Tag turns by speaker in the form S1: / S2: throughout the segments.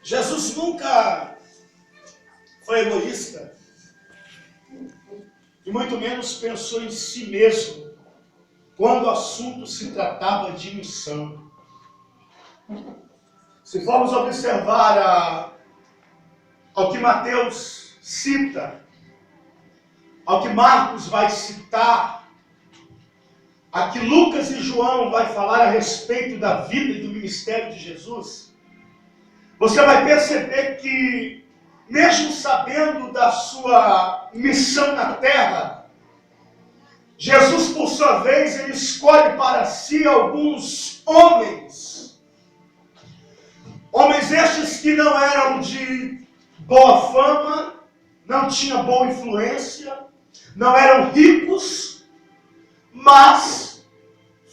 S1: Jesus nunca foi egoísta e muito menos pensou em si mesmo quando o assunto se tratava de missão. Se formos observar ao que Mateus cita, ao que Marcos vai citar, a que Lucas e João vai falar a respeito da vida e do ministério de Jesus, você vai perceber que, mesmo sabendo da sua missão na terra, Jesus, por sua vez, ele escolhe para si alguns homens. Homens estes que não eram de boa fama, não tinham boa influência, não eram ricos, mas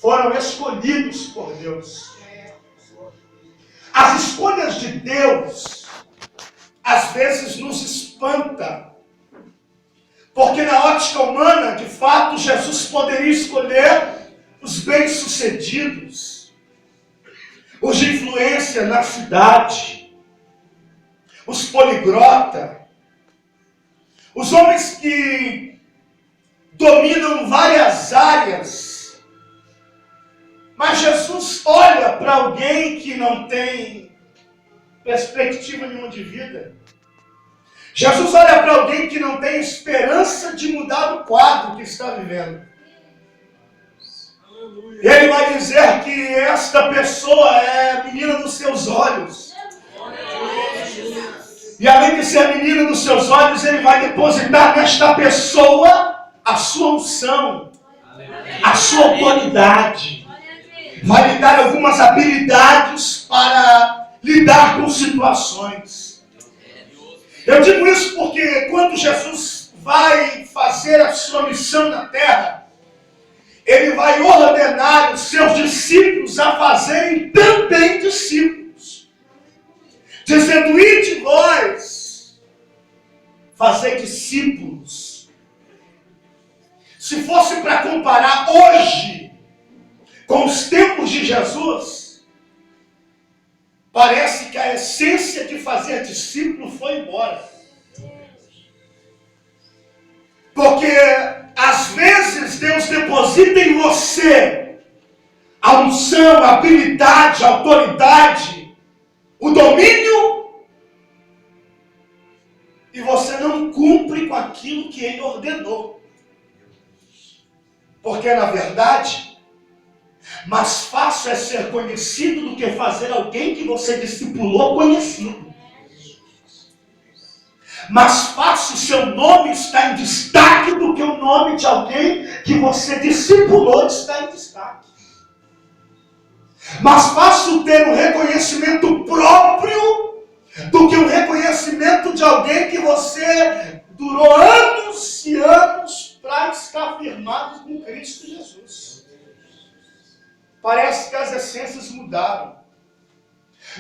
S1: foram escolhidos por Deus. As escolhas de Deus, às vezes, nos espanta, porque na ótica humana, de fato, Jesus poderia escolher os bem-sucedidos, os de influência na cidade, os poliglota, os homens que dominam várias áreas. Mas Jesus olha para alguém que não tem perspectiva nenhuma de vida. Jesus olha para alguém que não tem esperança de mudar o quadro que está vivendo. E ele vai dizer que esta pessoa é a menina dos seus olhos. E além de ser a menina dos seus olhos, ele vai depositar nesta pessoa a sua unção, a sua autoridade. Vai lhe dar algumas habilidades para lidar com situações. Eu digo isso porque quando Jesus vai fazer a sua missão na terra, ele vai ordenar os seus discípulos a fazerem também discípulos, dizendo: ide vós, fazer discípulos. Se fosse para comparar hoje com os tempos de Jesus, parece que a essência de fazer discípulo foi embora. Porque às vezes Deus deposita em você a unção, a habilidade, a autoridade, o domínio, e você não cumpre com aquilo que Ele ordenou. Porque na verdade, mais fácil é ser conhecido do que fazer alguém que você discipulou conhecido. Mais fácil seu nome está em destaque do que o nome de alguém que você discipulou está em destaque. Mais fácil ter um reconhecimento próprio do que um reconhecimento de alguém que você durou anos e anos para estar firmado com Cristo Jesus. Parece que as essências mudaram.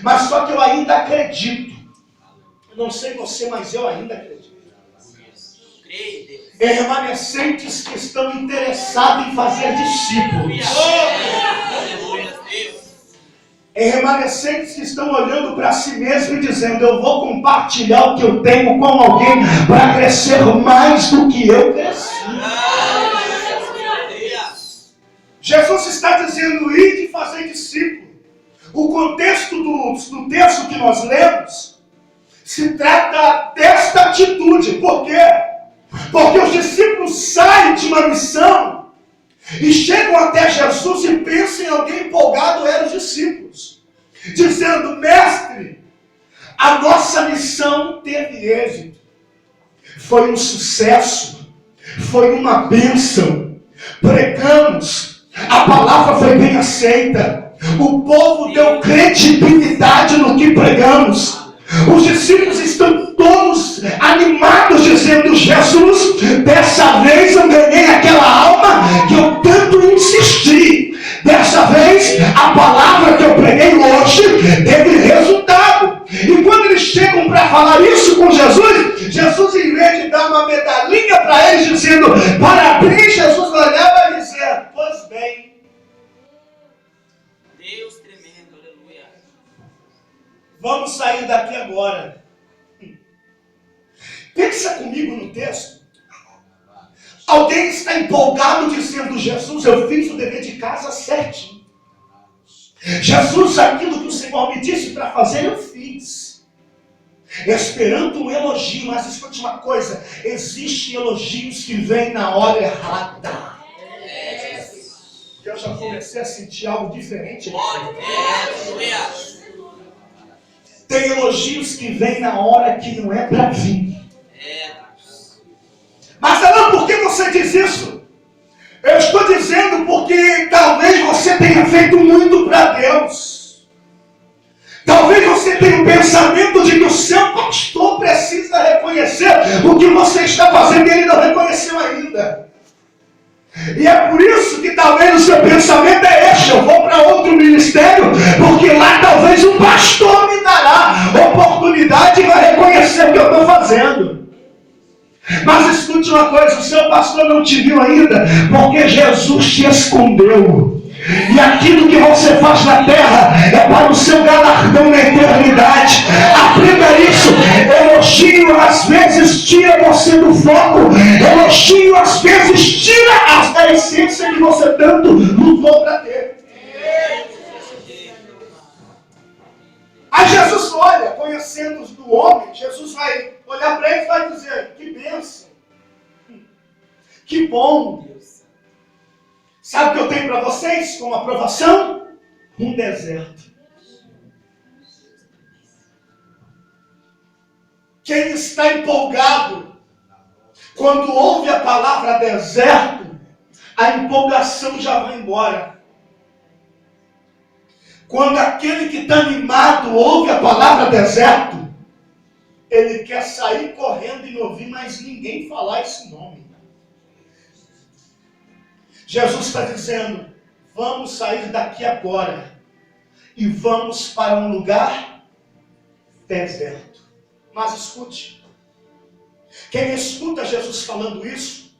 S1: Mas só que eu ainda acredito. Eu não sei você, mas eu ainda acredito. Em remanescentes que estão interessados em fazer discípulos. Em remanescentes que estão olhando para si mesmo e dizendo: eu vou compartilhar o que eu tenho com alguém para crescer mais do que eu cresci. Jesus está dizendo: ide fazer discípulo. O contexto do texto que nós lemos se trata desta atitude. Por quê? Porque os discípulos saem de uma missão e chegam até Jesus e pensam em alguém empolgado, eram os discípulos, dizendo: mestre, a nossa missão teve êxito, foi um sucesso, foi uma bênção, pregamos, a palavra foi bem aceita, o povo deu credibilidade no que pregamos. Os discípulos estão todos animados, dizendo: Jesus, dessa vez eu ganhei aquela alma que eu tanto insisti. Dessa vez, a palavra que eu preguei hoje teve resultado. E quando eles chegam para falar isso com Jesus, Jesus, em vez de dar uma medalhinha para eles, dizendo parabéns, Jesus vai olhar e dizer: pois bem, Vamos sair daqui agora. Pensa comigo no texto. Alguém está empolgado dizendo: Jesus, eu fiz o dever de casa certinho. Jesus, aquilo que o Senhor me disse para fazer, eu fiz. Esperando um elogio, mas escute uma coisa: existem elogios que vêm na hora errada. Eu já comecei a sentir algo diferente. Tem elogios que vêm na hora que não é para vir. Mas não, por que você diz isso? Eu estou dizendo porque talvez você tenha feito muito para Deus. Talvez você tenha o pensamento de que o seu pastor precisa reconhecer o que você está fazendo e ele não reconheceu ainda. E é por isso que talvez o seu pensamento é este: eu vou para outro ministério, porque lá talvez um pastor me dará oportunidade e vai reconhecer o que eu estou fazendo. Mas escute uma coisa: o seu pastor não te viu ainda, porque Jesus te escondeu. E aquilo que você faz na terra é para o seu galardão na eternidade. Aprenda isso. Elogio às vezes tira você do foco. Elogio às vezes tira a essência que você tanto lutou para ter. Aí Jesus olha, conhecendo o homem, Jesus vai olhar para ele e vai dizer: que bênção, que bom. Sabe o que eu tenho para vocês como aprovação? Um deserto. Quem está empolgado, quando ouve a palavra deserto, a empolgação já vai embora. Quando aquele que está animado ouve a palavra deserto, ele quer sair correndo e não ouvir mais ninguém falar esse nome. Jesus está dizendo: vamos sair daqui agora e vamos para um lugar deserto. Mas escute, quem escuta Jesus falando isso,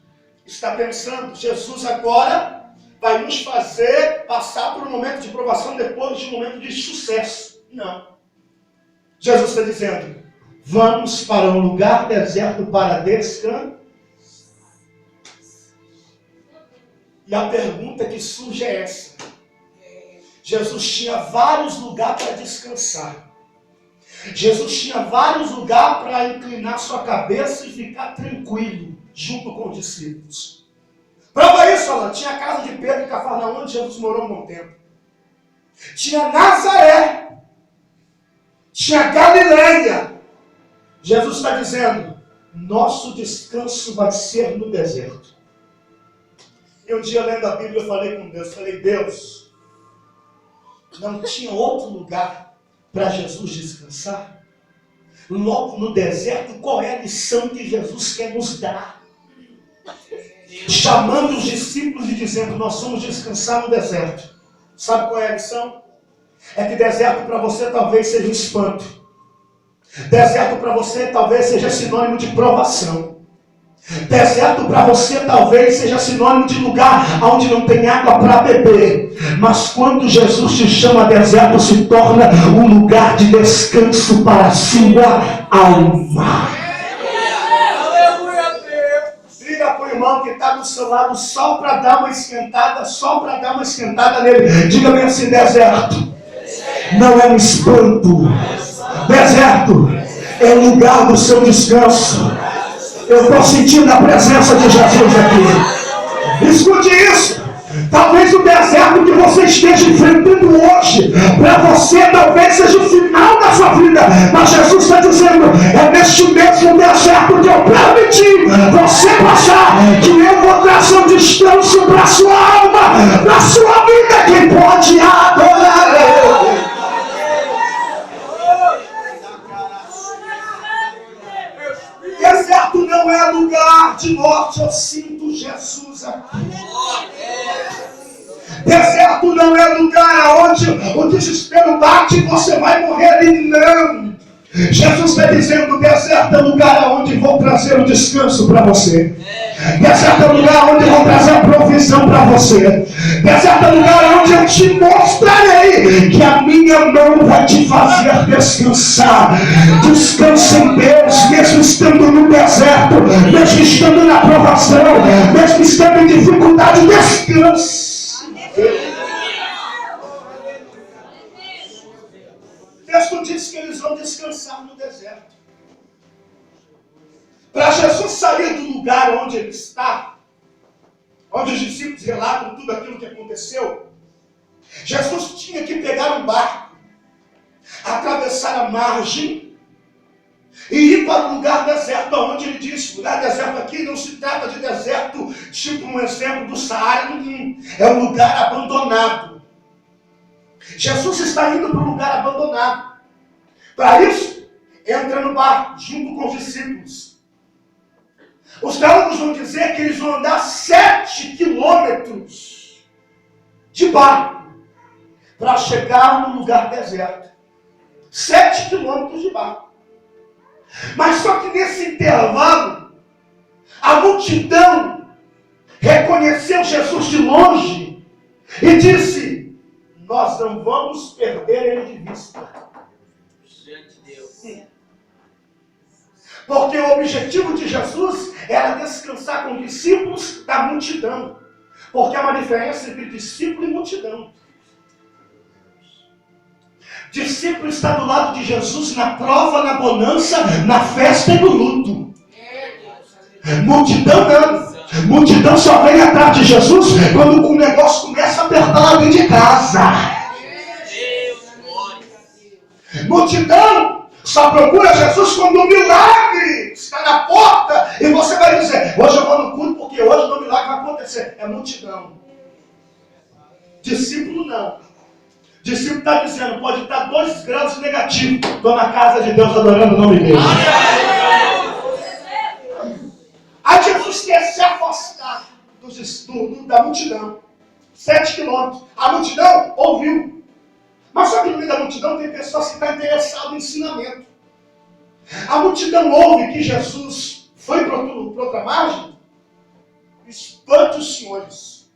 S1: está pensando: Jesus agora vai nos fazer passar por um momento de provação depois de um momento de sucesso. Não. Jesus está dizendo: vamos para um lugar deserto para descansar. E a pergunta que surge é essa: Jesus tinha vários lugares para descansar. Jesus tinha vários lugares para inclinar sua cabeça e ficar tranquilo junto com os discípulos. Prova isso, Alan. Tinha a casa de Pedro em Cafarnaum, onde Jesus morou um bom tempo. Tinha Nazaré. Tinha Galileia. Jesus está dizendo: nosso descanso vai ser no deserto. E um dia, lendo a Bíblia, eu falei com Deus, Deus, não tinha outro lugar para Jesus descansar? Logo no deserto, qual é a lição que Jesus quer nos dar? Chamando os discípulos e dizendo: nós vamos descansar no deserto. Sabe qual é a lição? É que deserto para você talvez seja um espanto. Deserto para você talvez seja sinônimo de provação. Deserto para você talvez seja sinônimo de lugar onde não tem água para beber. Mas quando Jesus te chama, deserto se torna um lugar de descanso para a sua alma. Liga para o irmão que está do seu lado só para dar uma esquentada, nele. Diga-me assim: deserto não é um espanto. Deserto é o lugar do seu descanso. Eu estou sentindo a presença de Jesus aqui. Escute isso. Talvez o deserto que você esteja enfrentando hoje, para você talvez seja o final da sua vida. Mas Jesus está dizendo: é neste mesmo deserto que eu permiti você passar, que eu vou trazer um descanso para a sua alma, para a sua vida. Quem pode adorar Ele? Deserto não é lugar de morte. Eu sinto Jesus aqui. Deserto não é lugar onde o desespero bate e você vai morrer ali. Não. Jesus está dizendo: deserto é lugar onde vou trazer um descanso para você. Deserto é o lugar onde eu vou trazer a provisão para você. Deserto é o lugar onde eu te mostrarei que a minha mão vai te fazer descansar. Descansa em Deus, mesmo estando no deserto, mesmo estando na provação, mesmo estando em dificuldade, descansa. O texto diz que eles vão descansar no deserto. Para Jesus sair do lugar onde ele está, onde os discípulos relatam tudo aquilo que aconteceu, Jesus tinha que pegar um barco, atravessar a margem e ir para o lugar deserto, onde ele disse, lugar deserto aqui não se trata de deserto, tipo um exemplo do Saara, é um lugar abandonado. Jesus está indo para um lugar abandonado. Para isso, entra no barco, junto com os discípulos. Os teólogos vão dizer que eles vão andar 7 quilômetros de barco para chegar no lugar deserto. 7 quilômetros de barco. Mas só que nesse intervalo, a multidão reconheceu Jesus de longe e disse: nós não vamos perder ele de vista. Porque o objetivo de Jesus era descansar com discípulos da multidão. Porque há uma diferença entre discípulo e multidão. Discípulo está do lado de Jesus na prova, na bonança, na festa e no luto. Multidão não. Multidão só vem atrás de Jesus quando o negócio começa a apertar lá dentro de casa. Multidão só procura Jesus quando o milagre está na porta e você vai dizer: hoje eu vou no culto porque hoje o milagre vai acontecer. É multidão. Discípulo não. Discípulo está dizendo: pode estar 2 graus negativos, estou na casa de Deus adorando o nome dele. Aí Jesus quer se afastar da multidão. 7 quilômetros. A multidão ouviu. Mas só que no meio da multidão tem pessoas que estão interessadas em ensinamento. A multidão ouve que Jesus foi para outra margem. Espante os senhores.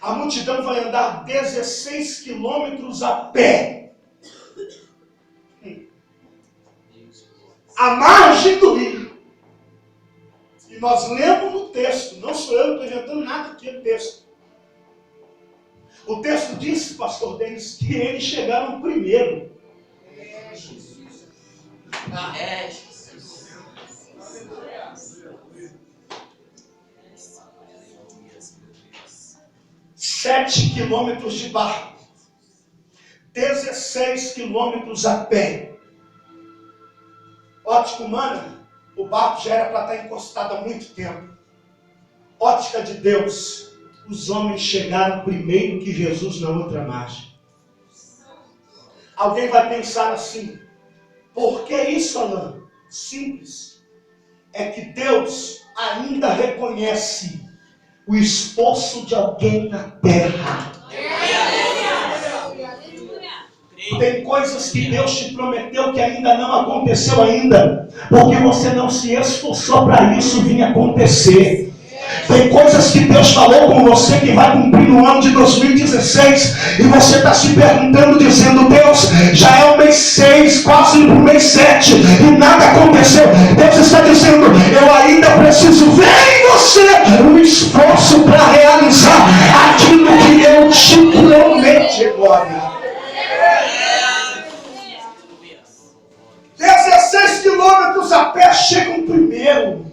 S1: A multidão vai andar 16 quilômetros a pé. A margem do rio. E nós lemos no texto. Não sou eu, não estou inventando nada aqui no texto. O texto diz, pastor Denis, que eles chegaram primeiro. 7 quilômetros de barco. 16 quilômetros a pé. Ótica humana, o barco já era para estar encostado há muito tempo. Ótica de Deus, os homens chegaram primeiro que Jesus na outra margem. Alguém vai pensar assim: por que isso, Alain? Simples. É que Deus ainda reconhece o esforço de alguém na terra. Tem coisas que Deus te prometeu que ainda não aconteceu ainda, porque você não se esforçou para isso vir acontecer. Tem coisas que Deus falou com você que vai cumprir no ano de 2016 e você está se perguntando, dizendo: Deus, já é o mês 6, quase no mês 7 e nada aconteceu. Deus está dizendo: eu ainda preciso ver em você um esforço para realizar aquilo que eu te prometi. Glória. 16 quilômetros a pé chegam primeiro.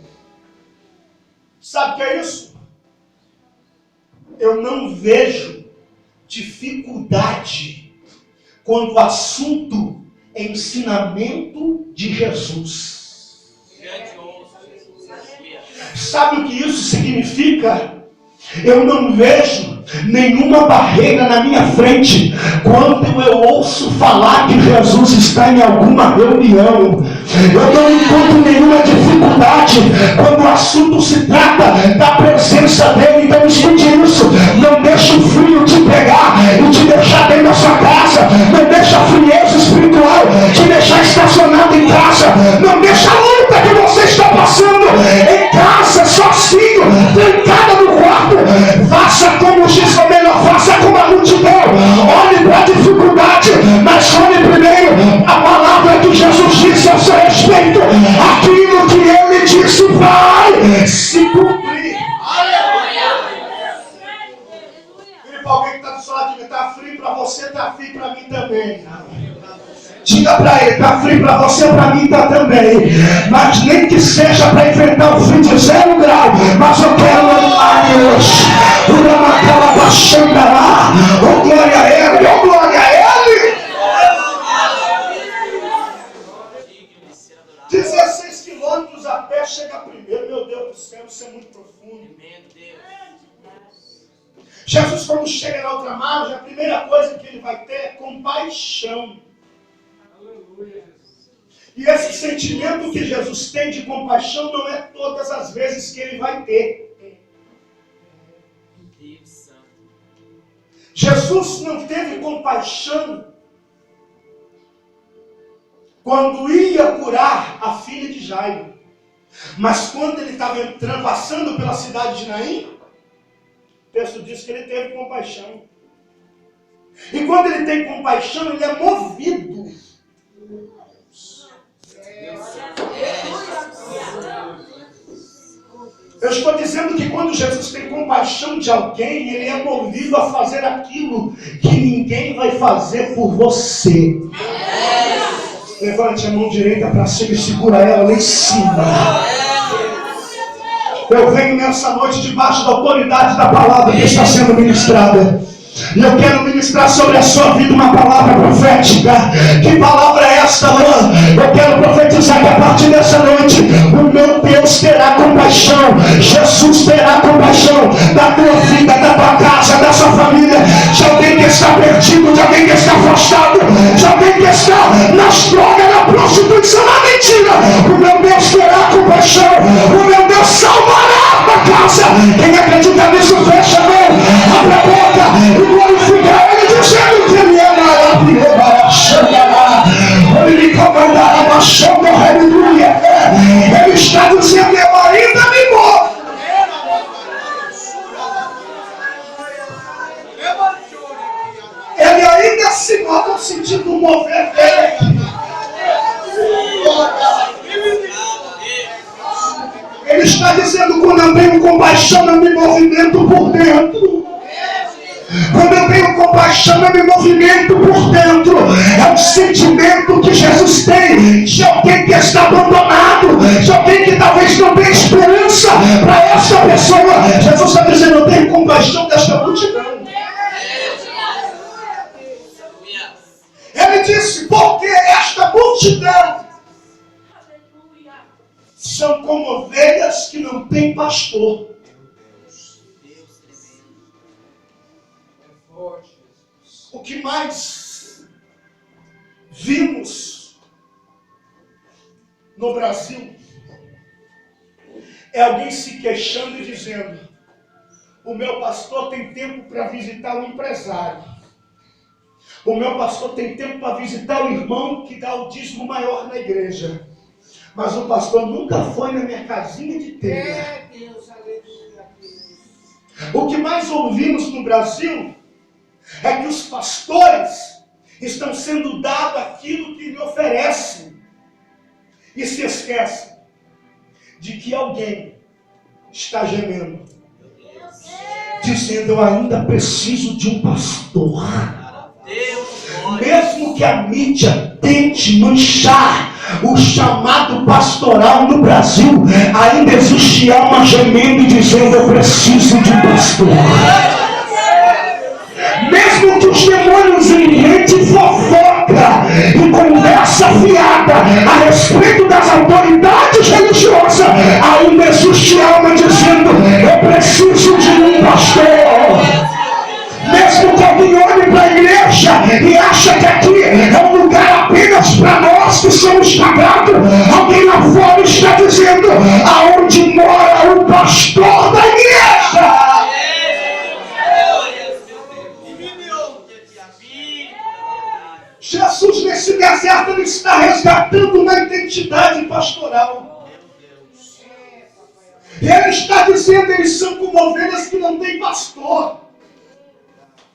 S1: Sabe o que é isso? Eu não vejo dificuldade quando o assunto é ensinamento de Jesus. Sabe o que isso significa? Eu não vejo nenhuma barreira na minha frente quando eu ouço falar que Jesus está em alguma reunião. Eu não encontro nenhuma dificuldade quando o assunto se trata da presença dele. Então escute isso: não deixa o frio te pegar e te deixar dentro da sua casa. Não deixa a frieza espiritual te deixar estacionado em casa. Não deixa a luta que você está passando em casa, só faça como os de Israel, não faça como a multidão. Olhe para a dificuldade, mas olhe primeiro a palavra que Jesus disse a seu respeito. Aquilo que ele disse vai se cumprir. Vire para alguém que está do seu lado, está frio para você, está frio para mim também. Diga para ele, está frio para você, para mim está também. Mas nem que seja para enfrentar o frio de 0 grau, mas eu quero animar Deus. Oh, glória a ele, oh, glória a ele. 16 quilômetros a pé, chega primeiro. Meu Deus do céu, isso é muito profundo. Jesus, quando chega na outra margem, a primeira coisa que ele vai ter é compaixão. E esse sentimento que Jesus tem de compaixão não é todas as vezes que ele vai ter. Jesus não teve compaixão quando ia curar a filha de Jairo. Mas quando ele estava entrando, passando pela cidade de Naim, o texto diz que ele teve compaixão. E quando ele tem compaixão, ele é movido. Eu estou dizendo que quando Jesus tem compaixão de alguém, ele é movido a fazer aquilo que ninguém vai fazer por você. Levante a mão direita para cima e segura ela lá em cima. Eu venho nessa noite debaixo da autoridade da palavra que está sendo ministrada. E eu quero ministrar sobre a sua vida uma palavra profética. Que palavra é esta, Lã? Eu quero profetizar que a partir dessa noite o meu Deus terá compaixão. Jesus terá compaixão da tua vida, da tua casa, da sua família. De alguém que está perdido, de alguém que está afastado, de alguém que está nas drogas, na prostituição, na mentira. O meu Deus terá compaixão. O meu Deus salvará a casa. Quem acredita nisso, fecha a mão, abre a boca e glorifica ele, dizendo que ele é ele está dizendo, eu ainda me movo. Ele ainda se move no sentido do mover dele. Ele está dizendo, quando eu tenho compaixão, eu me movimento por dentro. Quando eu tenho compaixão, eu me movimento por dentro. É um sentimento que Jesus tem de alguém que está abandonado, de alguém que talvez não tenha esperança para essa pessoa. Jesus está dizendo, eu tenho compaixão desta multidão. Ele disse, porque esta multidão são como ovelhas que não têm pastor. O que mais vimos no Brasil é alguém se queixando e dizendo, o meu pastor tem tempo para visitar o empresário. O meu pastor tem tempo para visitar o irmão que dá o dízimo maior na igreja. Mas o pastor nunca foi na minha casinha de telha. O que mais ouvimos no Brasil é que os pastores estão sendo dados aquilo que lhe oferecem. E se esquecem de que alguém está gemendo, dizendo, eu ainda preciso de um pastor. Mesmo que a mídia tente manchar o chamado pastoral no Brasil, ainda existe alma gemendo e dizendo, eu preciso de um pastor. Mesmo que os demônios inventem fofoca e conversa fiada a respeito das autoridades religiosas, ainda existe alma dizendo, eu preciso de um pastor. Mesmo que alguém olhe para a igreja e acha que aqui é um lugar apenas para nós que somos pagados, alguém lá fora está dizendo, aonde mora o pastor da igreja. Jesus nesse deserto ele está resgatando uma identidade pastoral. Ele está dizendo, eles são como ovelhas que não têm pastor.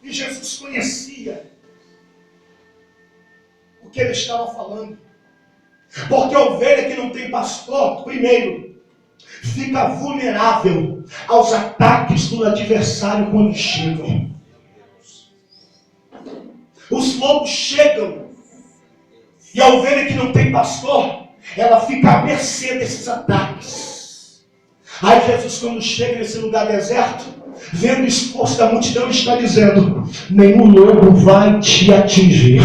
S1: E Jesus conhecia o que ele estava falando. Porque a ovelha que não tem pastor, primeiro, fica vulnerável aos ataques do adversário quando chegam. Os lobos chegam e a ovelha que não tem pastor, ela fica à mercê desses ataques. Aí Jesus, quando chega nesse lugar deserto, vendo o esforço da multidão, está dizendo: nenhum lobo vai te atingir.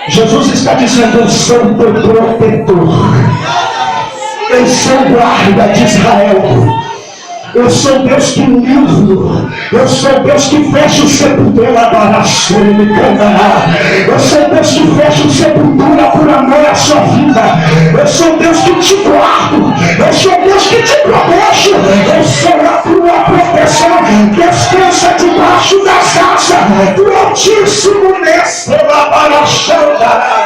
S1: Jesus está dizendo: eu sou o teu protetor, eu sou o guarda de Israel, eu sou Deus que livro, eu sou Deus que fecha o sepulcro, eu sou Deus que fecha o sepultura por amor à sua vida, eu sou Deus que te guardo, eu sou Deus que te protejo, eu sou a tua proteção. Descansa debaixo das asas do Altíssimo nesse labarachanda.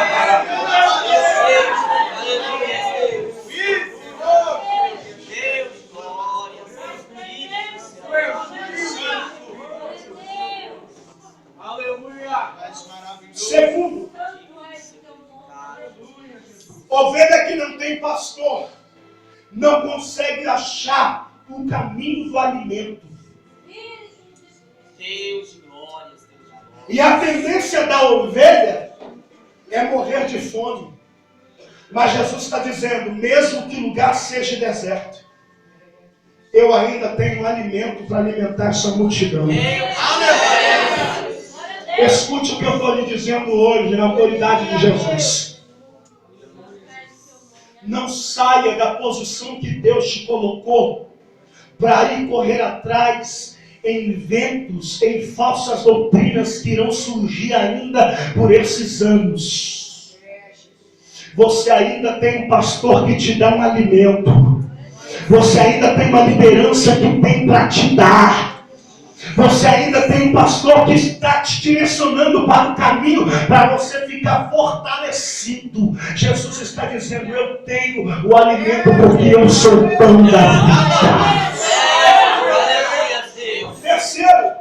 S1: Segundo, ovelha que não tem pastor não consegue achar o caminho do alimento. E a tendência da ovelha é morrer de fome. Mas Jesus está dizendo, mesmo que o lugar seja deserto, eu ainda tenho alimento para alimentar essa multidão. Escute o que eu estou lhe dizendo hoje, na autoridade de Jesus. Não saia da posição que Deus te colocou para ir correr atrás em ventos, em falsas doutrinas que irão surgir ainda por esses anos. Você ainda tem um pastor que te dá um alimento. Você ainda tem uma liderança que tem para te dar. Você ainda tem um pastor que está te direcionando para o caminho, para você ficar fortalecido. Jesus está dizendo, eu tenho o alimento porque eu sou o pão da vida. Terceiro,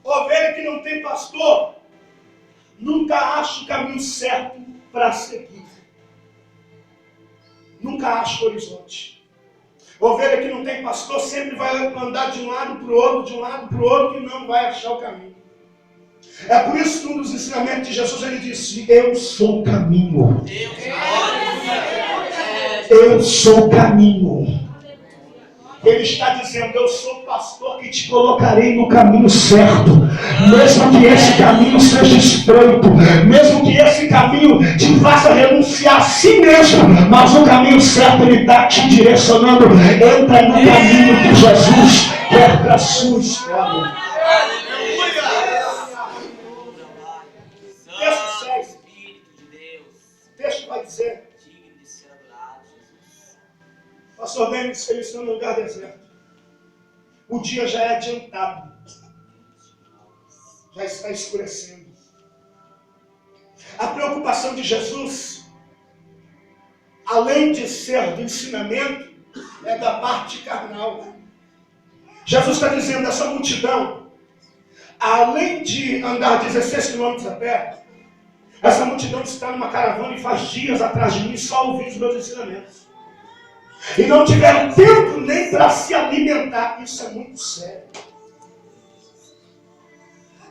S1: ovelha que não tem pastor, nunca acha o caminho certo para seguir. Nunca acha o horizonte. Ovelha que não tem pastor sempre vai andar de um lado para o outro, e não vai achar o caminho. É por isso que um dos ensinamentos de Jesus, ele disse, eu sou o caminho. Eu sou o caminho. Ele está dizendo, eu sou o pastor que te colocarei no caminho certo. Mesmo que esse caminho seja estreito, mesmo que esse caminho te faça renunciar a si mesmo, mas o caminho certo ele está te direcionando. Entra no caminho que Jesus quer para a sua história. Texto 6. O texto vai dizer, pastor Denis, eles estão no lugar deserto. O dia já é adiantado. Já está escurecendo. A preocupação de Jesus, além de ser do ensinamento, é da parte carnal. Jesus está dizendo, essa multidão, além de andar 16 quilômetros a pé, essa multidão está numa caravana e faz dias atrás de mim só ouvindo os meus ensinamentos. E não tiveram tempo nem para se alimentar. Isso é muito sério.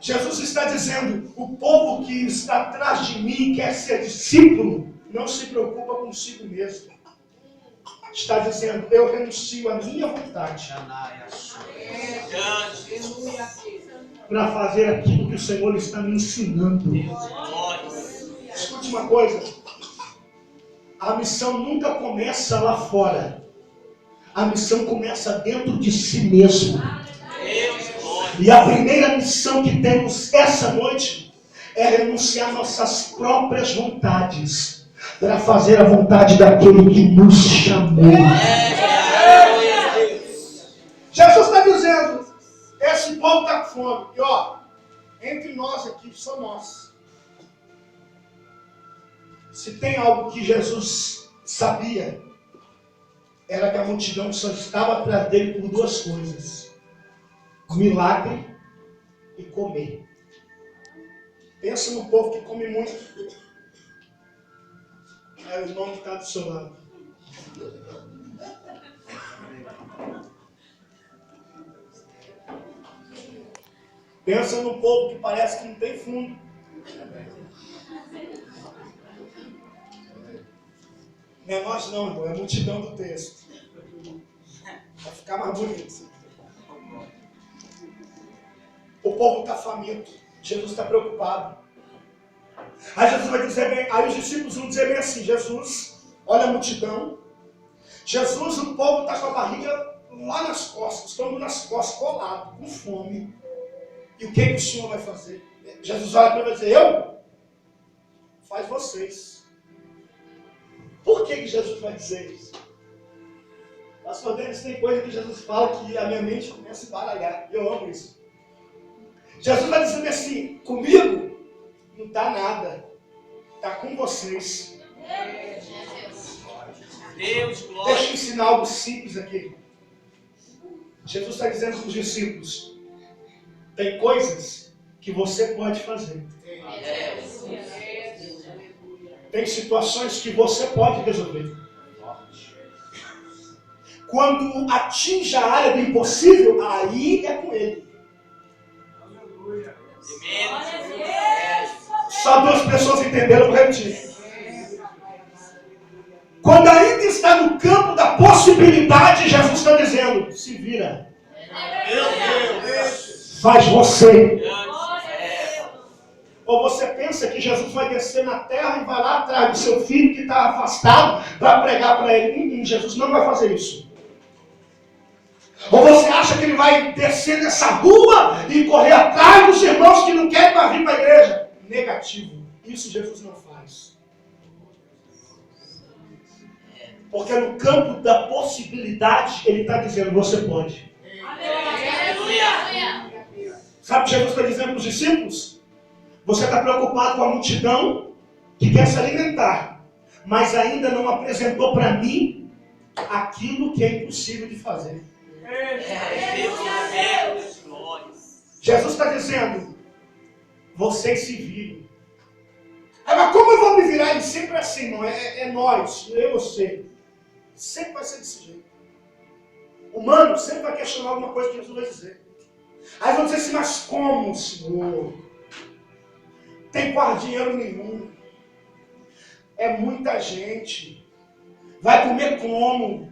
S1: Jesus está dizendo, o povo que está atrás de mim quer ser discípulo, não se preocupa consigo mesmo. Está dizendo, eu renuncio à minha vontade para fazer aquilo que o Senhor está me ensinando. Escute uma coisa. A missão nunca começa lá fora. A missão começa dentro de si mesmo. E a primeira missão que temos essa noite é renunciar nossas próprias vontades para fazer a vontade daquele que nos chamou. Jesus está dizendo, esse povo está com fome. E ó, entre nós aqui, só nós. Se tem algo que Jesus sabia, era que a multidão só estava atrás dele por duas coisas: milagre e comer. Pensa no povo que come muito. É o irmão que está do seu lado. Pensa no povo que parece que não tem fundo. Não é nós não, irmão, é a multidão do texto. Vai ficar mais bonito. O povo está faminto. Jesus está preocupado. Aí Jesus vai dizer bem, aí os discípulos vão dizer bem assim: Jesus, olha a multidão. Jesus, o povo está com a barriga lá nas costas, estamos nas costas, colado, com fome. E o que o Senhor vai fazer? Jesus olha para ele e vai dizer: eu? Faz vocês. Por que Jesus vai dizer isso? Pastor Denis, tem coisa que Jesus fala que a minha mente começa a baralhar. Eu amo isso. Jesus vai dizer assim: comigo não está nada. Está com vocês.
S2: Deus, glória.
S1: Deixa eu ensinar algo simples aqui. Jesus está dizendo para os discípulos: tem coisas que você pode fazer. Tem situações que você pode resolver. Quando atinge a área do impossível, aí é com ele. Só duas pessoas entenderam, vou repetir. Quando ainda está no campo da possibilidade, Jesus está dizendo: se vira. Faz você. Ou você pensa que Jesus vai descer na terra e vai lá atrás do seu filho que está afastado para pregar para ele? Jesus não vai fazer isso. Ou você acha que ele vai descer nessa rua e correr atrás dos irmãos que não querem mais vir para a igreja? Negativo. Isso Jesus não faz. Porque no campo da possibilidade, ele está dizendo: você pode. Sabe o que Jesus está dizendo para os discípulos? Você está preocupado com a multidão que quer se alimentar, mas ainda não apresentou para mim aquilo que é impossível de fazer. Jesus está dizendo: vocês se viram. Mas como eu vou me virar? Ele sempre é assim, não é nós, eu e você. Sempre vai ser desse jeito. O humano sempre vai questionar alguma coisa que Jesus vai dizer. Aí vão dizer assim: mas como, Senhor? Tem quase dinheiro nenhum. É muita gente. Vai comer como?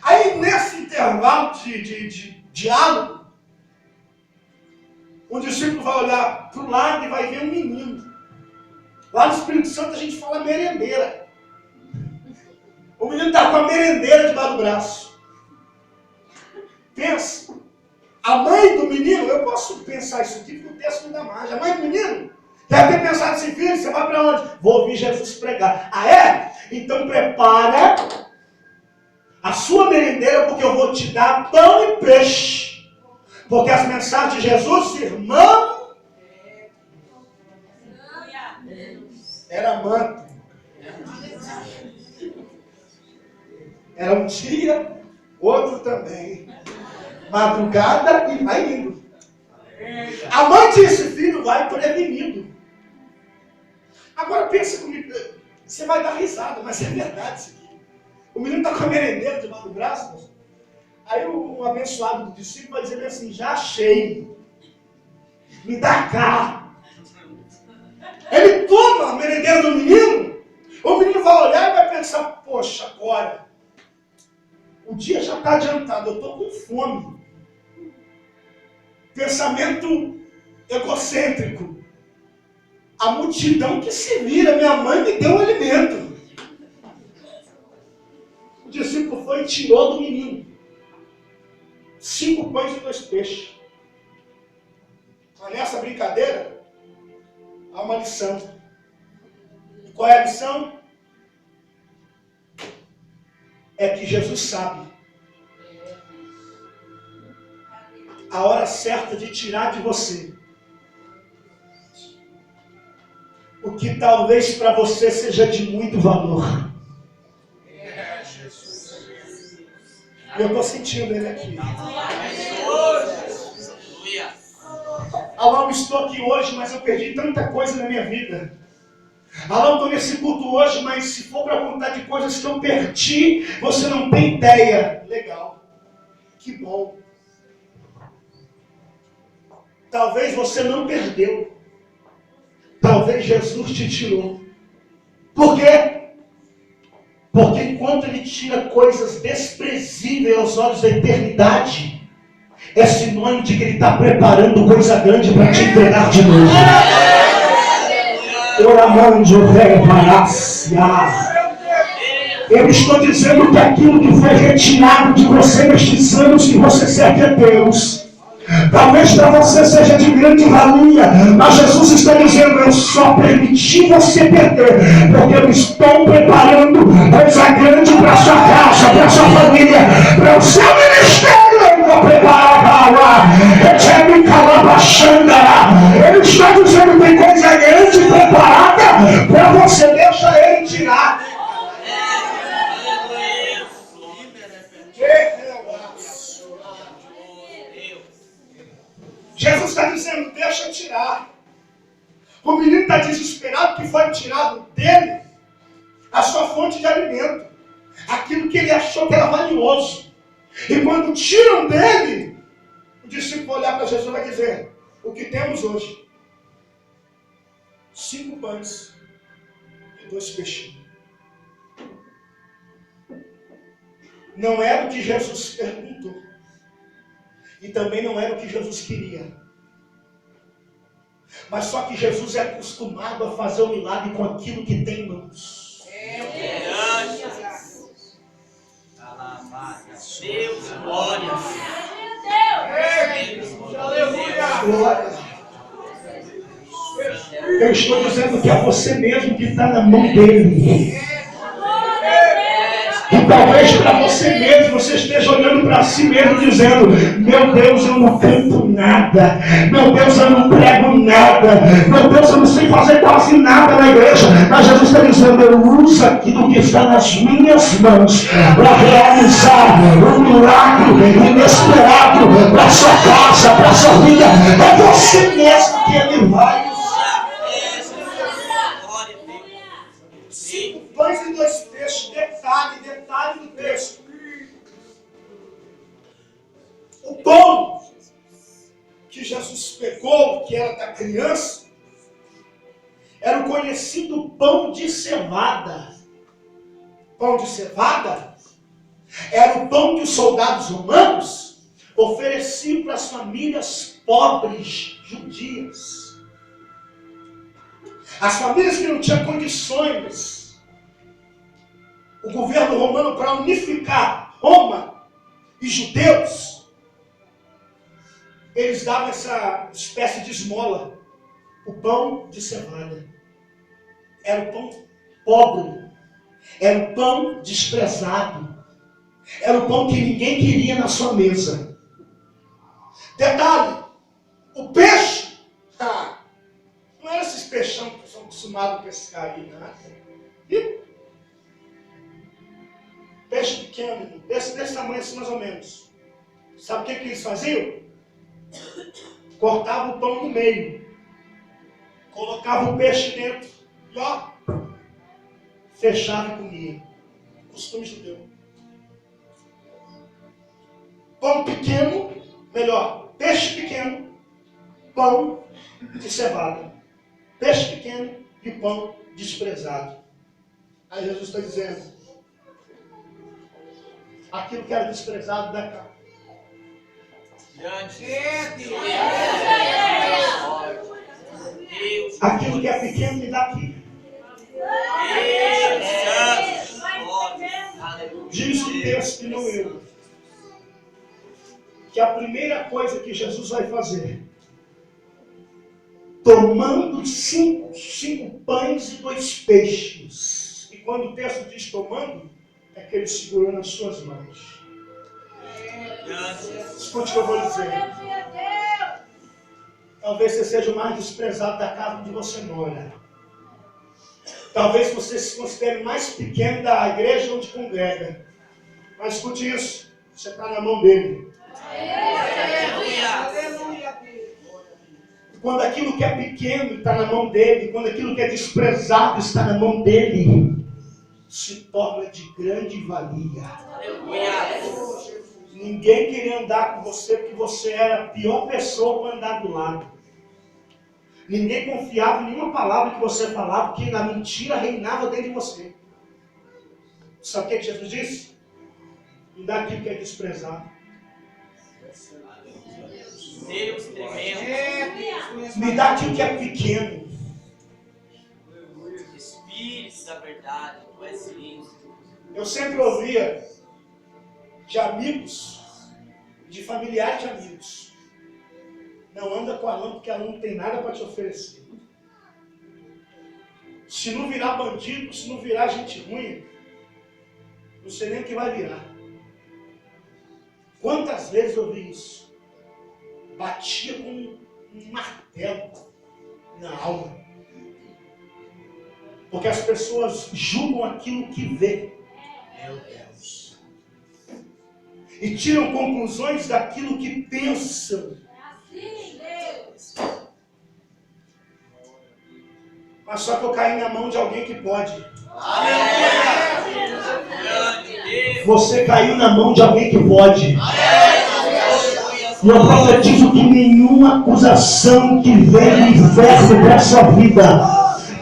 S1: Aí nesse intervalo de diálogo, um discípulo vai olhar para o lado e vai ver um menino. Lá no Espírito Santo a gente fala merendeira. O menino está com a merendeira debaixo do braço. Pensa. A mãe do menino, eu posso pensar isso aqui porque o texto não dá mais. A mãe do menino deve ter pensado assim: filho, você vai para onde? Vou ouvir Jesus pregar. Ah, é? Então prepara a sua merendeira, porque eu vou te dar pão e peixe. Porque as mensagens de Jesus, irmão, era manto. Era um dia, outro também. Madrugada e vai indo. A mãe disse: filho, vai prevenido. Agora pensa comigo, você vai dar risada, mas é verdade isso aqui. O menino está com a merendeira debaixo do braço. Aí o abençoado do discípulo vai dizer assim: já achei. Me dá cá. Ele toma a merendeira do menino. O menino vai olhar e vai pensar: poxa, agora o dia já está adiantado, eu estou com fome. Pensamento egocêntrico. A multidão que se vira, minha mãe me deu um alimento. O discípulo foi e tirou do menino 5 pães e 2 peixes. Mas nessa brincadeira há uma lição. E qual é a lição? É que Jesus sabe a hora certa de tirar de você o que talvez para você seja de muito valor. Eu estou sentindo ele aqui. Alão, estou aqui hoje, mas eu perdi tanta coisa na minha vida. Alão, estou nesse culto hoje, mas se for para contar de coisas que eu perdi, você não tem ideia. Legal. Que bom. Talvez você não perdeu. Talvez Jesus te tirou. Por quê? Porque enquanto Ele tira coisas desprezíveis aos olhos da eternidade, é sinônimo de que Ele está preparando coisa grande para te entregar de novo. Eu estou dizendo que aquilo que foi retirado de você nestes anos que você serve a Deus, talvez para você seja de grande valia, mas Jesus está dizendo: eu só permiti você perder, porque eu estou preparando coisa grande para a sua casa, para a sua família, para o seu ministério. Eu vou preparar Ele está dizendo que tem coisa grande preparada para você. Deixa Ele tirar. Jesus está dizendo: deixa eu tirar. O menino está desesperado que foi tirado dele a sua fonte de alimento, aquilo que ele achou que era valioso. E quando tiram dele, o discípulo vai olhar para Jesus e vai dizer: o que temos hoje? 5 pães e 2 peixinhos. Não era o que Jesus perguntou. E também não era o que Jesus queria. Mas só que Jesus é acostumado a fazer o milagre com aquilo que tem em mãos.
S2: Deus, glória.
S1: Glória. Eu estou dizendo que é você mesmo que está na mão dele. E talvez para você mesmo, você esteja olhando para si mesmo dizendo: meu Deus, eu não canto nada. Meu Deus, eu não prego nada. Meu Deus, eu não sei fazer quase nada na igreja. Mas Jesus está dizendo: eu uso aquilo que está nas minhas mãos para realizar um milagre inesperado para a sua casa, para a sua vida. É você mesmo que Ele vai usar. 5 pães e 2 peixes. Detalhe do texto. O pão que Jesus pegou, que era da criança, era o conhecido pão de cevada. Pão de cevada era o pão que os soldados romanos ofereciam para as famílias pobres judias. As famílias que não tinham condições. O governo romano, para unificar Roma e judeus, eles davam essa espécie de esmola, o pão de cevada. Era o pão pobre, era o pão desprezado, era o pão que ninguém queria na sua mesa. Detalhe, o peixe, não era esses peixão que são acostumados a pescar aí, né? Peixe pequeno, desse tamanho assim mais ou menos. Sabe o que eles faziam? Cortavam o pão no meio, colocavam o peixe dentro e fechava e comia. Costume judeu. Pão pequeno, melhor, peixe pequeno, pão de cevada. Peixe pequeno e pão desprezado. Aí Jesus está dizendo: aquilo que era desprezado da cá. Aquilo que é pequeno me dá aqui. Diz o texto, que não eu, que a primeira coisa que Jesus vai fazer, tomando 5 pães e 2 peixes. E quando o texto diz tomando, é que ele segurou nas suas mãos. Escute o que eu vou dizer. Talvez você seja o mais desprezado da casa onde você mora. Talvez você se considere mais pequeno da igreja onde congrega. Mas escute isso. Você está na mão dele. Quando aquilo que é pequeno está na mão dele, quando aquilo que é desprezado está na mão dele, se torna de grande valia. Ninguém queria andar com você porque você era a pior pessoa para andar do lado. Ninguém confiava em nenhuma palavra que você falava, porque a mentira reinava dentro de você. Sabe o que Jesus disse? Me dá aquilo que é desprezado.
S2: Deus tremendo.
S1: Me dá aquilo que é pequeno.
S2: Espírito da verdade, tu és lindo.
S1: Eu sempre ouvia de amigos, de familiares de amigos: não anda com Alain porque Alain não tem nada para te oferecer. Se não virar bandido, se não virar gente ruim, não sei nem o que vai virar. Quantas vezes eu ouvi isso? Batia com um martelo na alma. Porque as pessoas julgam aquilo que vê. Meu Deus. E tiram conclusões daquilo que pensam. Mas só que eu caí na mão de alguém que pode. Você caiu na mão de alguém que pode. E eu profetizo que nenhuma acusação que vem do inferno para a sua vida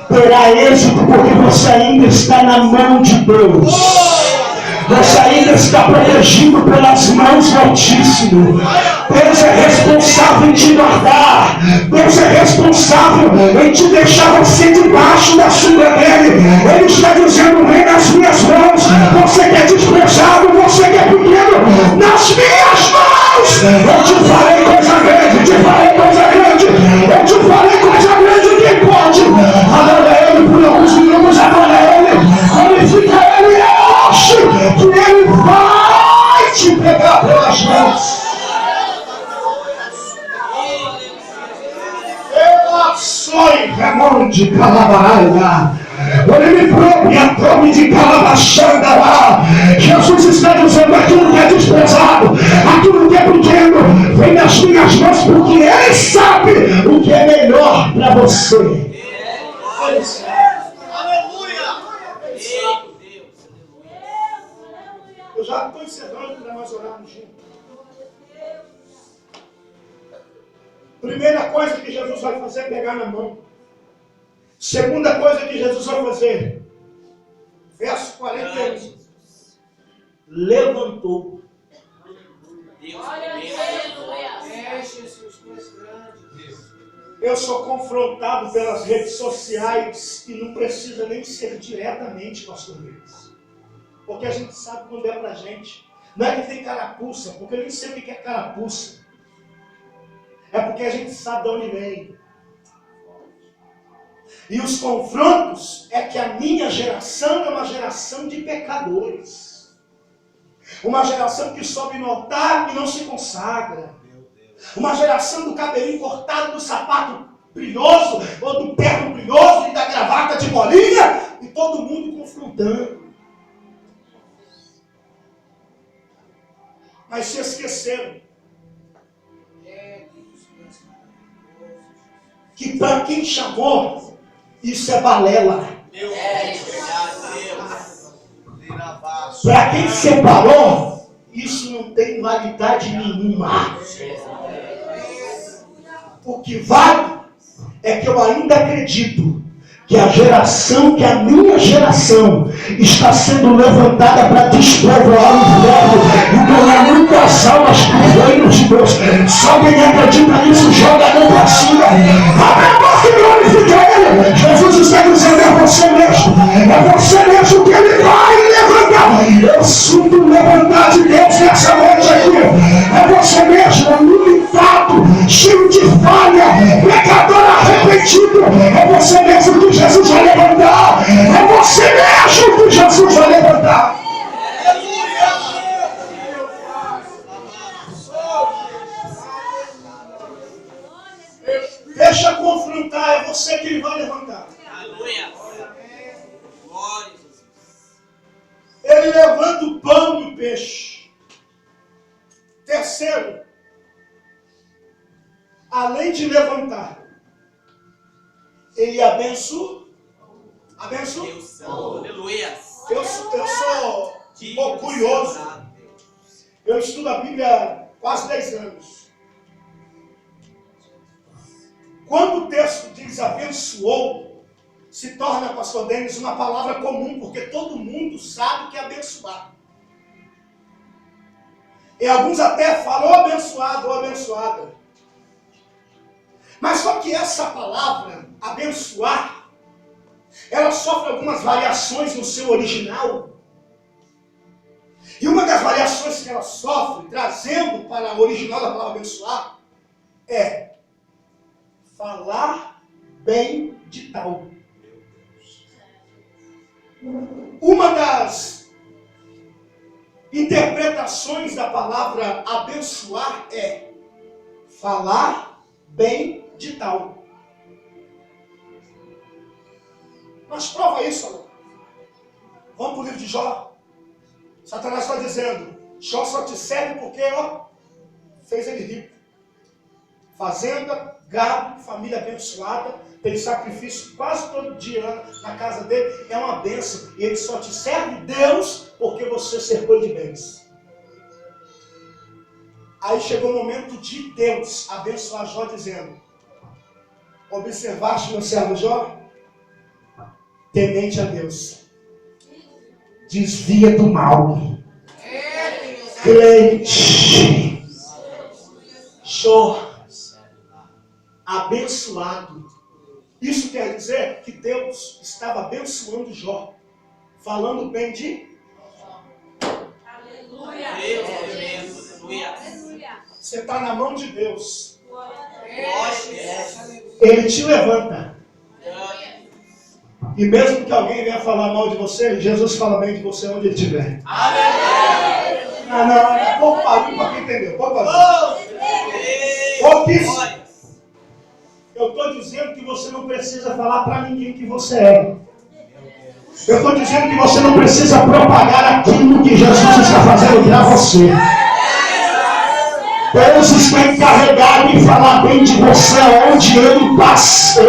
S1: terá êxito, porque você ainda está na mão de Deus. Você ainda está protegido pelas mãos do Altíssimo. Deus é responsável em te guardar. Deus é responsável em te deixar você debaixo da sombra dele. Ele está dizendo: vem nas minhas mãos. Você que é desprezado, você que é pequeno, nas minhas mãos. Eu te falei coisa grande, te falei coisa grande. Eu te falei coisa grande. Quem pode? Adora ele por alguns minutos, adora ele. Glorifica ele, ache que ele vai te pegar pelas mãos. Soy Ramon de Calabaralha. Ele me propria come de Calabachanda. Jesus está dizendo: aquilo que é desprezado, aquilo que é pequeno, vem nas minhas mãos, porque Ele sabe o que é melhor para você. Ele sabe.
S2: Aleluia!
S1: Eu já estou encerrando para nós orarmos juntos. Primeira coisa que Jesus vai fazer é pegar na mão. Segunda coisa que Jesus vai fazer, verso 41, levantou. Eu sou confrontado pelas redes sociais e não precisa nem ser diretamente, pastor Luiz, porque a gente sabe quando é pra gente. Não é que tem carapuça, porque eu nem sei o que é carapuça. É porque a gente sabe de onde vem. E os confrontos é que a minha geração é uma geração de pecadores. Uma geração que sobe no altar e não se consagra. Uma geração do cabelinho cortado, do sapato brilhoso, ou do terno brilhoso e da gravata de bolinha, e todo mundo confrontando. Mas se esqueceram que para quem chamou, isso é balela. Para quem separou, isso não tem validade nenhuma. O que vale é que eu ainda acredito que a geração, que a minha geração está sendo levantada para despovoar o inferno e ganhar muitas almas para o reino de Deus. Só quem acredita nisso joga a mão para cima. Abre a boca e glorifica ele. Jesus está dizendo: é você mesmo. É você mesmo que ele vai levantar. Eu sinto levantar de Deus nessa noite aqui. É você mesmo, limitado, cheio de falha, pecador arrependido. É você mesmo que Jesus vai levantar. É você mesmo que Jesus vai levantar. Deixa confrontar, é você que ele vai levantar.
S2: Aleluia! Glória a Jesus.
S1: Ele levanta o pão e o peixe. te levantar. Ele abençoa. Abençoa.
S2: Deus Santo. Aleluia.
S1: Eu sou um pouco curioso. Eu estudo a Bíblia há quase 10 anos. Quando o texto diz abençoou, se torna, pastor Denis, uma palavra comum, porque todo mundo sabe que é abençoar. E alguns até falam, ou abençoado, ou abençoada. Mas só que essa palavra, abençoar, ela sofre algumas variações no seu original. E uma das variações que ela sofre, trazendo para o original da palavra abençoar, é falar bem de tal. Uma das interpretações da palavra abençoar é falar bem de tal. Mas prova isso, Alô. Vamos para o livro de Jó. Satanás está dizendo, Jó só te serve porque, fez ele rico. Fazenda, gado, família abençoada, tem sacrifício quase todo dia na casa dele, é uma bênção. E ele só te serve Deus porque você cercou de bens. Aí chegou o momento de Deus abençoar Jó dizendo, observaste meu servo Jó? Temente a Deus. Desvia do mal. Crente. Jó. Abençoado. Isso quer dizer que Deus estava abençoando Jó. Falando bem de...
S2: Aleluia. Aleluia.
S1: Você está na mão de Deus.
S2: Glória.
S1: Ele te levanta. E mesmo que alguém venha falar mal de você, Jesus fala bem de você onde ele estiver. Não, pouco barulho para quem entendeu. Pouco barulho. Pouquíssimo. Eu estou dizendo que você não precisa falar para ninguém que você é. Eu estou dizendo que você não precisa propagar aquilo que Jesus está fazendo para você. Deus está encarregado de falar bem de você onde ele passou.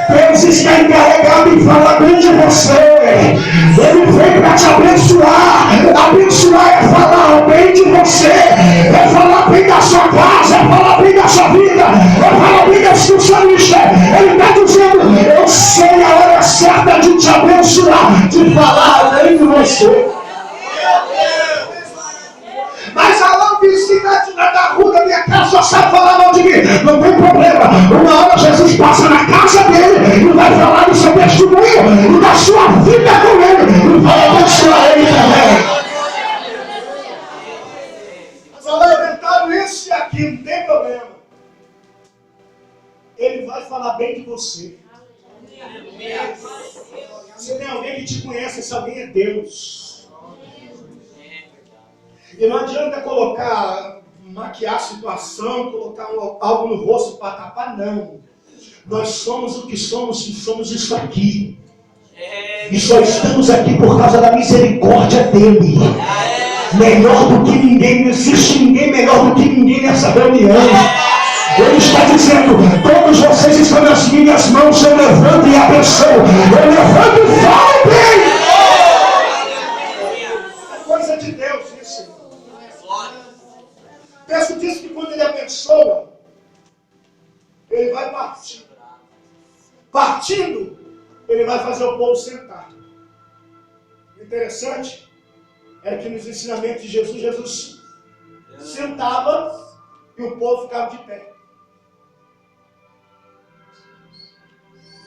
S1: Deus está encarregado de falar bem de você. Ele veio para te abençoar. Abençoar é falar bem de você. É falar bem da sua casa. É falar bem da sua vida. É falar bem da sua salista. Ele está dizendo, eu sei a hora certa de te abençoar. De falar bem de você. Mas a vizinha da rua da minha casa só sabe falar mal de mim. Não tem problema. Uma hora Jesus passa na casa dele e vai falar do seu testemunho e da sua vida com ele. E vai abençoar ele também. Mas olha, inventaram isso e aquilo, não tem problema. Ele vai falar bem de você. Se tem alguém que te conhece, esse alguém é Deus. E não adianta maquiar a situação, colocar algo no rosto para tapar, não. Nós somos o que somos e somos isso aqui. E só estamos aqui por causa da misericórdia dele. Melhor do que ninguém, não existe ninguém melhor do que ninguém nessa reunião. Ele está dizendo, todos vocês estão nas minhas mãos, eu levanto e abençoo. Eu levanto e falo bem. É coisa de Deus isso. O texto diz que quando ele abençoa, ele vai partir. Partindo, ele vai fazer o povo sentar. O interessante é que nos ensinamentos de Jesus sentava e o povo ficava de pé.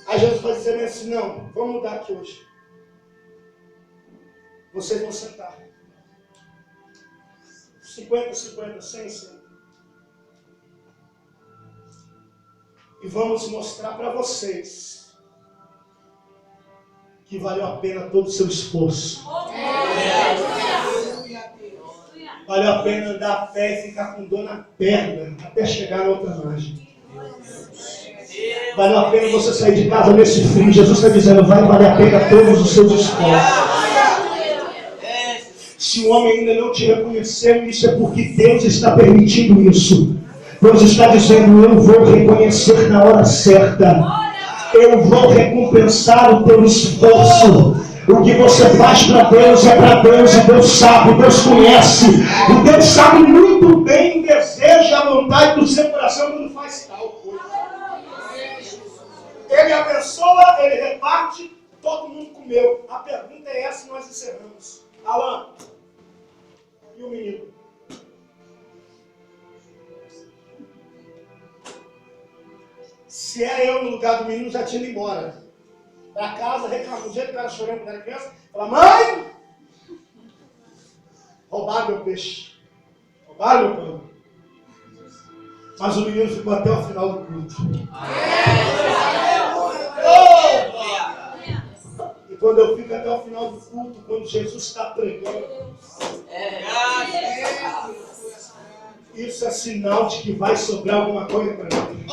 S1: Aí Jesus vai dizer assim, não, vamos mudar aqui hoje. Vocês vão sentar. 50, 100. E vamos mostrar para vocês que valeu a pena todo o seu esforço. Valeu a pena andar a pé e ficar com dor na perna até chegar na outra margem. Valeu a pena você sair de casa nesse frio. Jesus está dizendo, vai valer a pena todos os seus esforços. Se o homem ainda não te reconheceu, isso é porque Deus está permitindo isso. Deus está dizendo: eu vou reconhecer na hora certa. Eu vou recompensar o teu esforço. O que você faz para Deus é para Deus, e Deus sabe, Deus conhece. E Deus sabe muito bem, deseja a vontade do seu coração quando faz tal coisa. Ele abençoa, ele reparte, todo mundo comeu. A pergunta é essa e nós encerramos. Alan, e o menino? Se era eu no lugar do menino, já tinha ido embora. Para casa, reclamando. Do jeito que o cara chorando quando era criança, fala: mãe! Roubaram meu peixe. Roubaram meu pão. Mas o menino ficou até o final do culto. E quando eu fico até o final do culto, quando Jesus está pregando, isso é sinal de que vai sobrar alguma coisa para mim.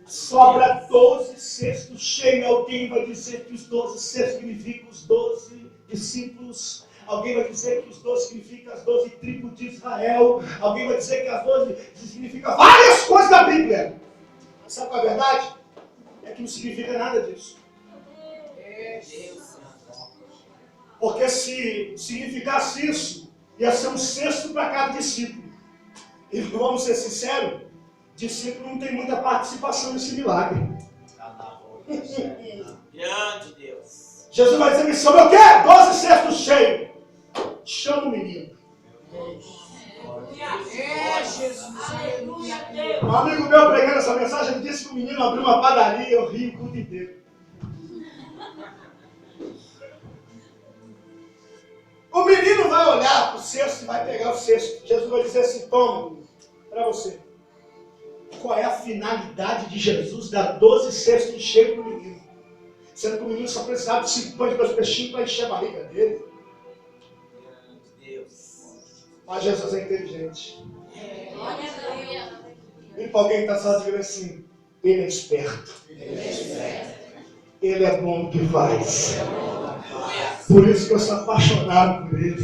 S1: Sobra 12 cestos cheios. Alguém vai dizer que os 12 cestos significam os 12 discípulos. Alguém vai dizer que os 12 significam as 12 tribos de Israel. Alguém vai dizer que as 12 significam várias coisas da Bíblia. Mas sabe qual é a verdade? É que não significa nada disso. Porque se significasse isso, ia ser um cesto para cada discípulo. E vamos ser sinceros, discípulo não tem muita participação nesse milagre.
S2: Grande Deus.
S1: Jesus vai dizer: me sobrou o quê? 12 cestos cheios. Chama o menino. Um amigo meu pregando essa mensagem, ele disse que o menino abriu uma padaria. Eu ri o culto inteiro. O menino vai olhar para o cesto e vai pegar o cesto. Jesus vai dizer assim: toma, para você. Qual é a finalidade de Jesus dar 12 cestos cheios para o menino? Sendo que o menino só precisava de 5 pães e 2 peixinhos para encher a barriga dele. Mas Jesus é inteligente. E para alguém que está só dizendo assim: ele é esperto. Ele é bom no que faz. Por isso que eu sou apaixonado por ele.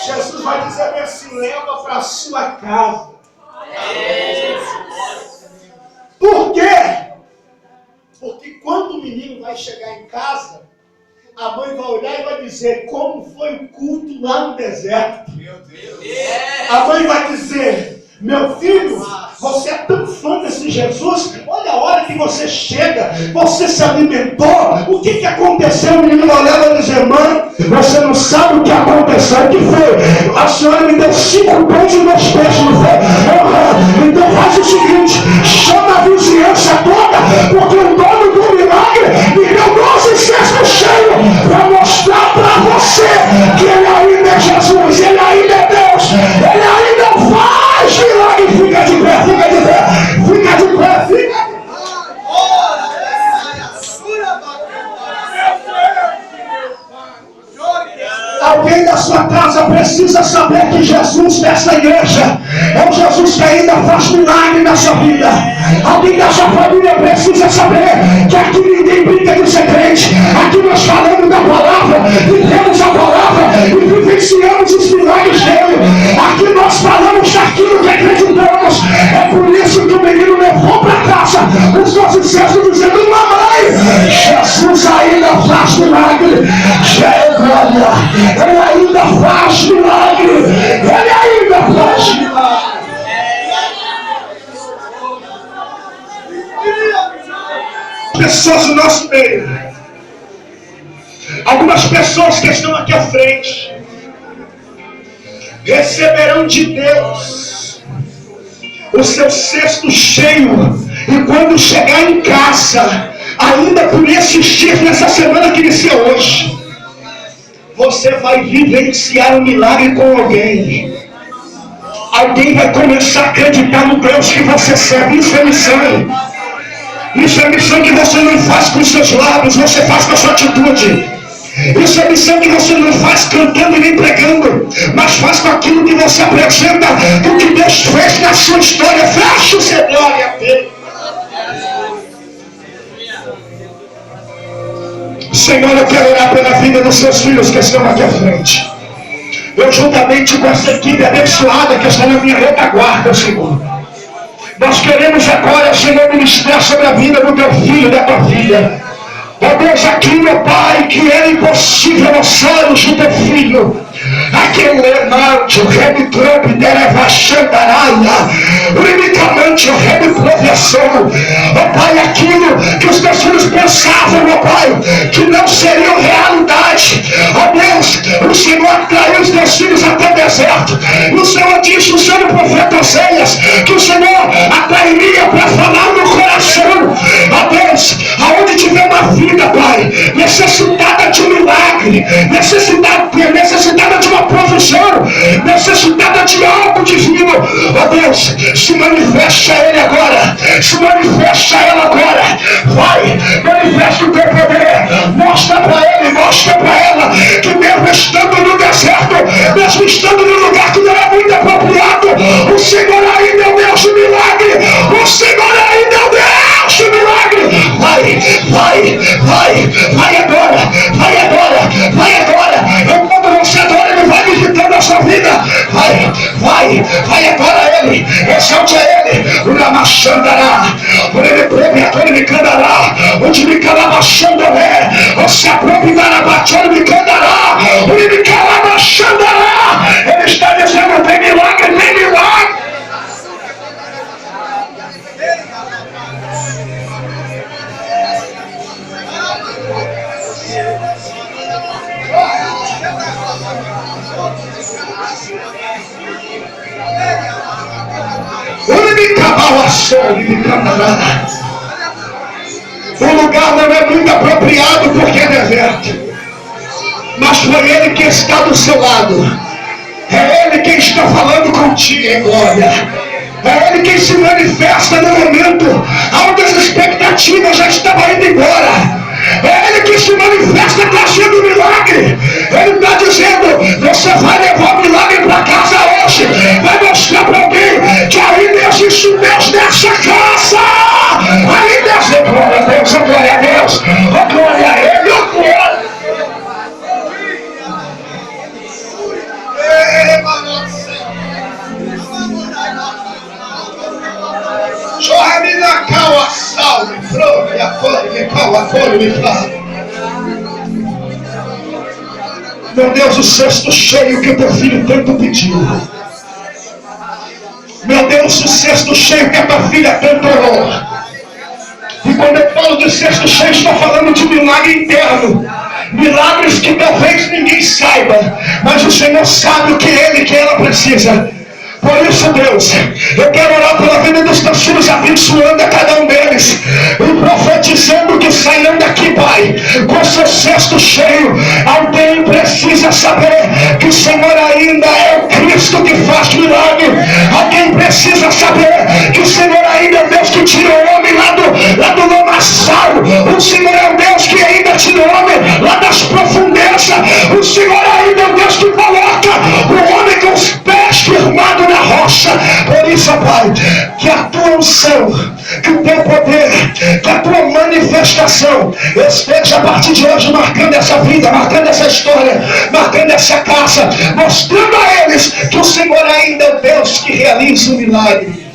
S1: Jesus vai dizer assim: leva para a sua casa. Por quê? Porque quando o menino vai chegar em casa, a mãe vai olhar e vai dizer: como foi o culto lá no deserto? A mãe vai dizer: meu filho, você é tão fã desse Jesus, olha a hora que você chega, você se alimentou, o que aconteceu? O menino vai olhar e vai dizer: mãe, você não sabe o que aconteceu, o que foi? A senhora me deu 5 pães e 2 peixes, não foi? Então faz o seguinte, chama a vizinhança toda, porque o dono do milagre me deu 12 cestos cheios, para mostrar para você que ele ainda é Jesus, ele ainda é Deus, ele ainda faz milagre. Fica de pé, fica de pé, fica de pé, fica de pé. Alguém da sua casa precisa saber que Jesus dessa igreja é um Jesus que ainda faz milagre na sua vida. Alguém da sua família precisa saber que aqui ninguém brinca de ser crente. Aqui nós falamos da palavra, vivemos a palavra e vivenciamos os milagres dele. Aqui nós falamos daquilo que acreditamos. É por isso que o menino levou para casa os 12 cestos dizendo: mamãe, Jesus ainda faz milagre. Ele ainda faz milagre. Ele ainda faz milagre. Pessoas no nosso meio. Algumas pessoas que estão aqui à frente receberão de Deus o seu cesto cheio. E quando chegar em casa, ainda por esses dias, nessa semana que inicia hoje, você vai vivenciar um milagre com alguém. Alguém vai começar a acreditar no Deus que você serve. Isso é missão. Isso é missão que você não faz com os seus lábios, você faz com a sua atitude. Isso é missão que você não faz cantando nem pregando, mas faz com aquilo que você apresenta, do que Deus fez na sua história. Feche o seu glória a Deus. Senhor, eu quero orar pela vida dos seus filhos que estão aqui à frente. Eu, juntamente com essa equipe abençoada que está na minha retaguarda, Senhor, nós queremos agora, Senhor, ministrar sobre a vida do teu filho e da tua filha. Ó Deus, aqui, meu Pai, que era impossível aos olhos do teu filho. Aquele lemante, o remitrampe, derevachandaraia, o limitamente, o remiprovação. Ó Pai, aquilo que os teus filhos pensavam, meu Pai, que não seriam realidade. Ó Deus, o Senhor atraiu os teus filhos até o deserto. E o Senhor disse, o Senhor profeta Oséias, que o Senhor atrairia para falar no coração. Ó Deus, aonde tiver uma vida, Pai, necessitada de um milagre, necessitada de uma provisão, necessitada de algo divino. Ó Deus, se manifesta a Ele agora, se manifesta a ela agora. Vai, manifesta o teu poder, mostra para Ele, mostra para ela, que mesmo estando no deserto, mesmo estando no lugar que não é muito apropriado, o Senhor ainda é o Deus do milagre, o Senhor ainda é o Deus do milagre. Vai agora, vai agora, vai agora. Enquanto você adora, Ele vai visitando a sua vida. Vai agora Ele, exalte a Ele. O Ramachandará, o Ele me candará, onde me calabachandaré, o se apropriará, bateu me candará, o Ele me calabachandará. Ele está dizendo: tem milagre, tem milagre. O lugar não é muito apropriado porque é deserto, mas foi Ele que está do seu lado, é Ele quem está falando contigo em glória, é Ele quem se manifesta no momento onde as expectativas já estavam indo embora. É Ele que se manifesta trazendo o milagre. Ele está dizendo: você vai levar o milagre para casa hoje. Vai mostrar para alguém que ainda existe um Deus nessa casa. Ainda existe. Glória a Deus, glória a Deus, glória a Ele, glória. Meu Deus, o cesto cheio que o teu filho tanto pediu. Meu Deus, o cesto cheio que a tua filha tanto orou. E quando eu falo de cesto cheio, estou falando de milagre interno. Milagres que talvez ninguém saiba, mas o Senhor sabe o que ele e que ela precisa. Por isso, Deus, eu quero orar pela vida dos teus filhos, abençoando a cada um deles e profetizando que sairão daqui, Pai, com seu cesto cheio. Alguém precisa saber que o Senhor ainda é o Cristo que faz milagre. Alguém precisa saber que o Senhor ainda é o Deus que tira o homem lá do lamaçal. O Senhor é o Deus que ainda tira o homem lá das profundezas. O Senhor ainda é o Deus que coloca o homem com os pés firmados na rocha. Por isso, Pai, que a tua unção, que o teu poder, que a tua manifestação esteja a partir de hoje marcando essa vida, marcando essa história, marcando essa casa, mostrando a eles que o Senhor ainda é o Deus que realiza o milagre.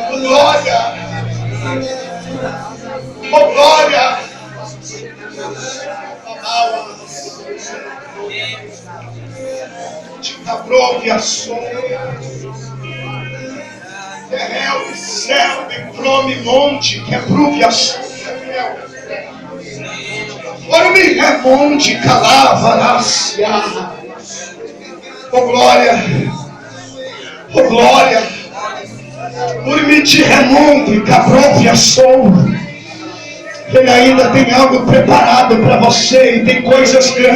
S1: Glória! Oh, glória! Te aprove a sombra. Terrel, céu, prome monte, que aprove a sombra. Ora me remonte, calavarácia. Oh, glória! Oh, glória! Por me te remonte, caprove a sombra. Ele ainda tem algo preparado para você e tem coisas grandes.